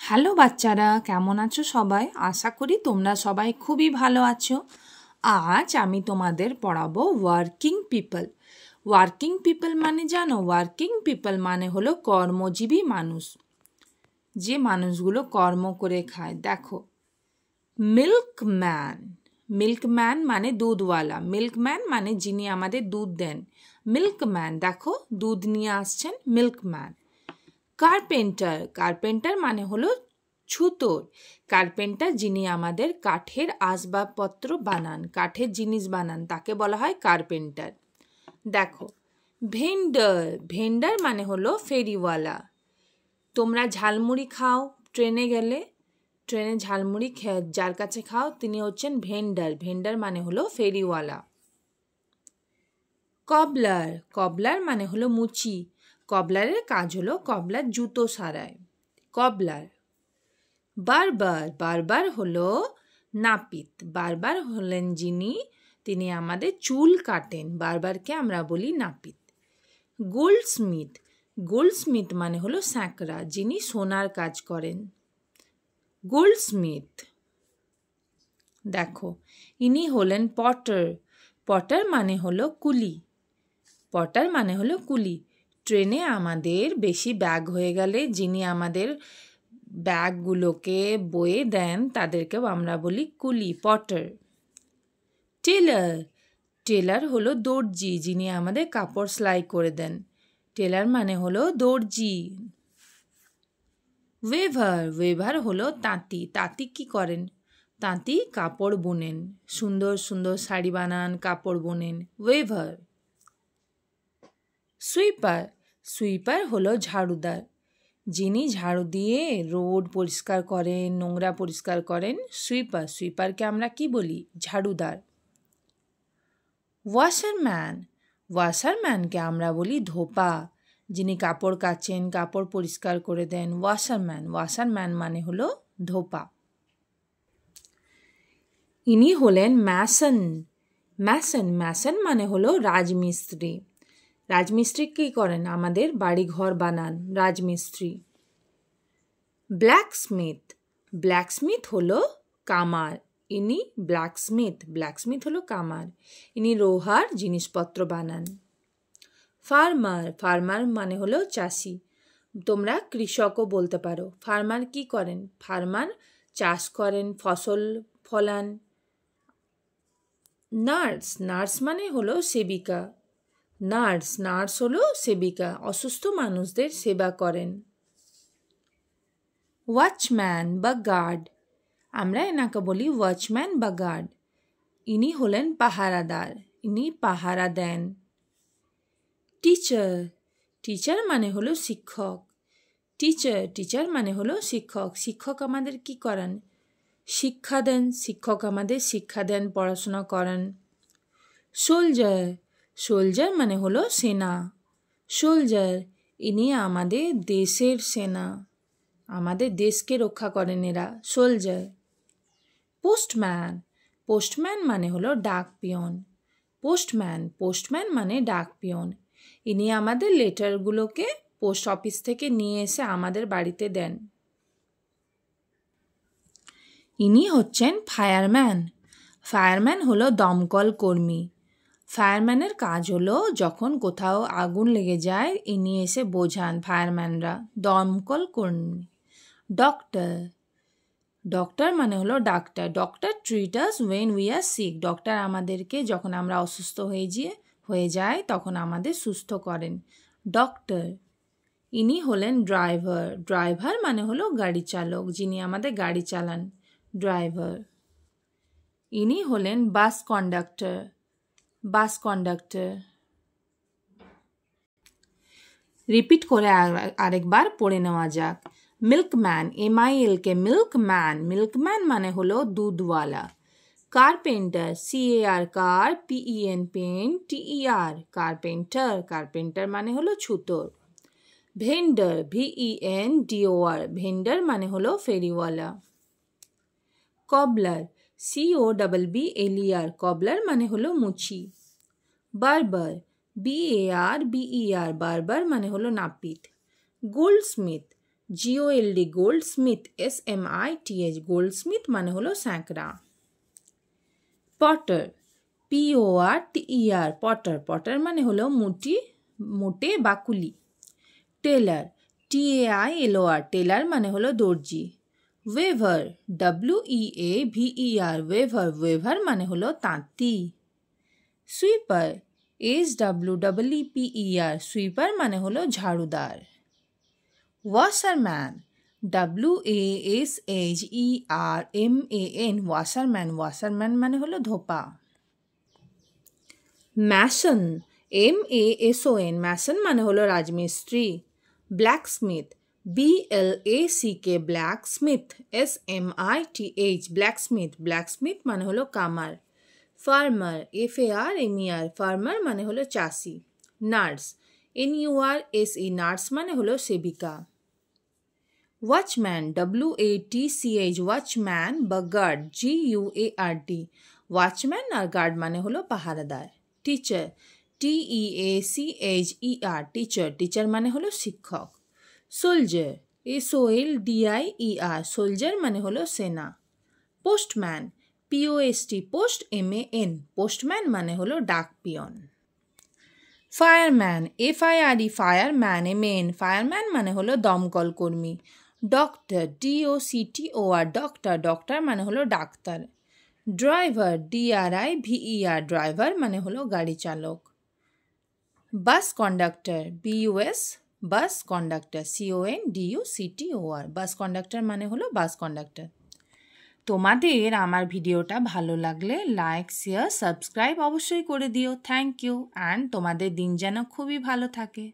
Hello বাচ্চারা, কেমন আছো সবাই? আশা করি তোমরা সবাই খুবই ভালো আছো। আজ আমি তোমাদের পড়াবো ওয়ার্কিং পিপল। ওয়ার্কিং পিপল মানে জানো? ওয়ার্কিং পিপল মানে হলো কর্মজীবী মানুষ, যে মানুষগুলো কর্ম করে খায়। দেখো, মিল্কম্যান। মিল্কম্যান মানে দুধওয়ালা। মিল্কম্যান মানে যিনি আমাদের দুধ দেন। মিল্কম্যান দেখো দুধ নিয়ে আসছেন, মিল্কম্যান। কার্পেন্টার। কার্পেন্টার মানে হলো ছুতোর। কার্পেন্টার যিনি আমাদের কাঠের আসবাবপত্র বানান, কাঠের জিনিস বানান, তাকে বলা হয় কার্পেন্টার। দেখো, ভেন্ডার। ভেন্ডার মানে হলো ফেরিওয়ালা। তোমরা ঝালমুড়ি খাও ট্রেনে গেলে, ট্রেনে ঝালমুড়ি যার কাছে খাও তিনি হচ্ছেন ভেন্ডার। ভেন্ডার মানে হলো ফেরিওয়ালা। কবলার। কবলার মানে হলো মুচি। কবলারের কাজ হলো কবলার জুতো সারায়। কবলার। বারবার। বারবার হলো নাপিত। বারবার হলেন যিনি, তিনি আমাদের চুল কাটেন। বারবারকে আমরা বলি নাপিত। গোল্ডস্মিথ। গোল্ডস্মিথ মানে হলো স্যাঁকড়া, যিনি সোনার কাজ করেন। গোল্ডস্মিথ। দেখো, ইনি হলেন পটার। পটার মানে হলো কুলি। পটার মানে হলো কুলি। ট্রেনে আমাদের বেশি ব্যাগ হয়ে গেলে যিনি আমাদের ব্যাগগুলোকে বয়ে দেন তাদেরকেও আমরা বলি কুলি, পটার। টেলার। টেলার হলো দর্জি, যিনি আমাদের কাপড় সেলাই করে দেন। টেলার মানে হলো দর্জি। ওয়েভার। ওয়েভার হলো তাঁতি। তাঁতি কি করেন? তাঁতি কাপড় বোনেন, সুন্দর সুন্দর শাড়ি বানান, কাপড় বোনেন। ওয়েভার। সুইপার। সুইপার হলো ঝাড়ুদার, যিনি ঝাড়ু দিয়ে রোড পরিষ্কার করেন, নোংরা পরিষ্কার করেন। সুইপার। সুইপারকে আমরা কি বলি? ঝাড়ুদার। ওয়াশারম্যান। ওয়াশারম্যানকে আমরা বলি ধোপা, যিনি কাপড় কাচেন, কাপড় পরিষ্কার করে দেন। ওয়াশারম্যান। ওয়াশারম্যান মানে হলো ধোপা। ইনি হলেন ম্যাসন। ম্যাসন। ম্যাসন মানে হলো রাজমিস্ত্রি। রাজমিস্ত্রি কী করেন? আমাদের বাড়ি ঘর বানান, রাজমিস্ত্রি। ব্ল্যাকস্মিথ। ব্ল্যাকস্মিথ হলো কামার। ইনি ব্ল্যাকস্মিথ। ব্ল্যাকস্মিথ হলো কামার, ইনি লোহার জিনিসপত্র বানান। ফার্মার। ফার্মার মানে হলো চাষি। তোমরা কৃষকও বলতে পারো। ফার্মার কি করেন? ফার্মার চাষ করেন, ফসল ফলান। নার্স। নার্স মানে হলো সেবিকা। নার্স। নার্স হলো সেবিকা, অসুস্থ মানুষদের সেবা করেন। ওয়াচম্যান বা গার্ড। আমরা এনাকে বলি ওয়াচম্যান বা গার্ড। ইনি হলেন পাহারাদার, ইনি পাহারা দেন। টিচার। টিচার মানে হলো শিক্ষক। টিচার। টিচার মানে হলো শিক্ষক। শিক্ষক আমাদের কি করান? শিক্ষা দেন। শিক্ষক আমাদের শিক্ষা দেন, পড়াশোনা করান। সোলজার। সোলজার মানে হলো সেনা। সোলজার, ইনি আমাদের দেশের সেনা, আমাদের দেশকে রক্ষা করেন এরা। সোলজার। পোস্টম্যান। পোস্টম্যান মানে হলো ডাক পিয়ন। পোস্টম্যান। পোস্টম্যান মানে ডাক পিয়ন, ইনি আমাদের লেটারগুলোকে পোস্ট অফিস থেকে নিয়ে এসে আমাদের বাড়িতে দেন। ইনি হচ্ছেন ফায়ারম্যান। ফায়ারম্যান হলো দমকল কর্মী। ফায়ারম্যানের কাজ হলো যখন কোথাও আগুন লেগে যায় ইনি এসে বোঝান, ফায়ারম্যানরা। দমকল কর্মী। ডক্টর। ডক্টর মানে হলো ডাক্তার। Doctor treat us when we are sick. Doctor আমাদেরকে যখন আমরা অসুস্থ হয়ে যাই তখন আমাদের সুস্থ করেন। ডক্টর। ইনি হলেন ড্রাইভার। ড্রাইভার মানে হলো গাড়ি চালক, যিনি আমাদের গাড়ি চালান। ড্রাইভার। ইনি হলেন বাস কন্ডাক্টর। বাস কন্ডাক্টর। রিপিট করে আরেকবার পড়ে নেওয়া যাক। মিল্কম্যান। MILK, milkman. মিল্কম্যান মানে হলো দুধওয়ালা। Carpenter. CAR, car. PEN, pen. TER, carpenter. Carpenter মানে হলো ছুতোর। ভেন্ডার। VENDOR, ভেন্ডার মানে হলো ফেরিওয়ালা। কবলার। COBBLER, কবলার মানে হলো মুচি। বারবার। BARBER, বারবার মানে হলো নাপিত। Goldsmith. GOLD Goldsmith SMITH Goldsmith মানে হলো স্যাঁকড়া। পটার PORTER পটার পটার মানে হলো মোটে বা কুলি। টেলার TAILOR টেলার মানে হলো দর্জি। ওয়েভার WEAVER ওয়েভার মানে হলো তাঁতি। সুইপার SWEEPER সুইপার মানে হলো ঝাড়ুদার। ওয়াশারম্যান WASHERMAN ওয়াশারম্যান মানে হলো ধোপা। ম্যাসন MASON মানে হলো রাজমিস্ত্রি। Blacksmith BLACK blacksmith SMITH blacksmith মানে হলো কামার। ফার্মার FARMER ফার্মার মানে হলো চাষি। নার্স NURSE নার্স মানে হলো সেবিকা। ওয়াচম্যান WATCH ওয়াচম্যান বা গার্ড GUARD ওয়াচম্যান আর গার্ড মানে হলো পাহারাদার। টিচার TEACHER টিচার মানে হলো শিক্ষক। সোলজার SOLDIER সোলজার মানে হলো সেনা। পোস্টম্যান POST পোস্টম্যান মানে হলো ডাক পিয়ন। ফায়ারম্যান FIRE ফায়ারম্যান মানে হলো দমকল কর্মী। ডক্টর DOCTOR ডক্টর মানে হলো ডাক্তার। ড্রাইভার DRIVER ড্রাইভার মানে হলো গাড়ি চালক। বাস কন্ডাক্টর BUS বাস কন্ডাক্টর CONDUCTOR বাস কন্ডাক্টর মানে হলো বাস কন্ডাক্টর। তোমাদের আমার ভিডিওটা ভালো লাগলে লাইক শেয়ার সাবস্ক্রাইব অবশ্যই করে দিও। থ্যাংক ইউ অ্যান্ড তোমাদের দিন যেন খুবই ভালো থাকে।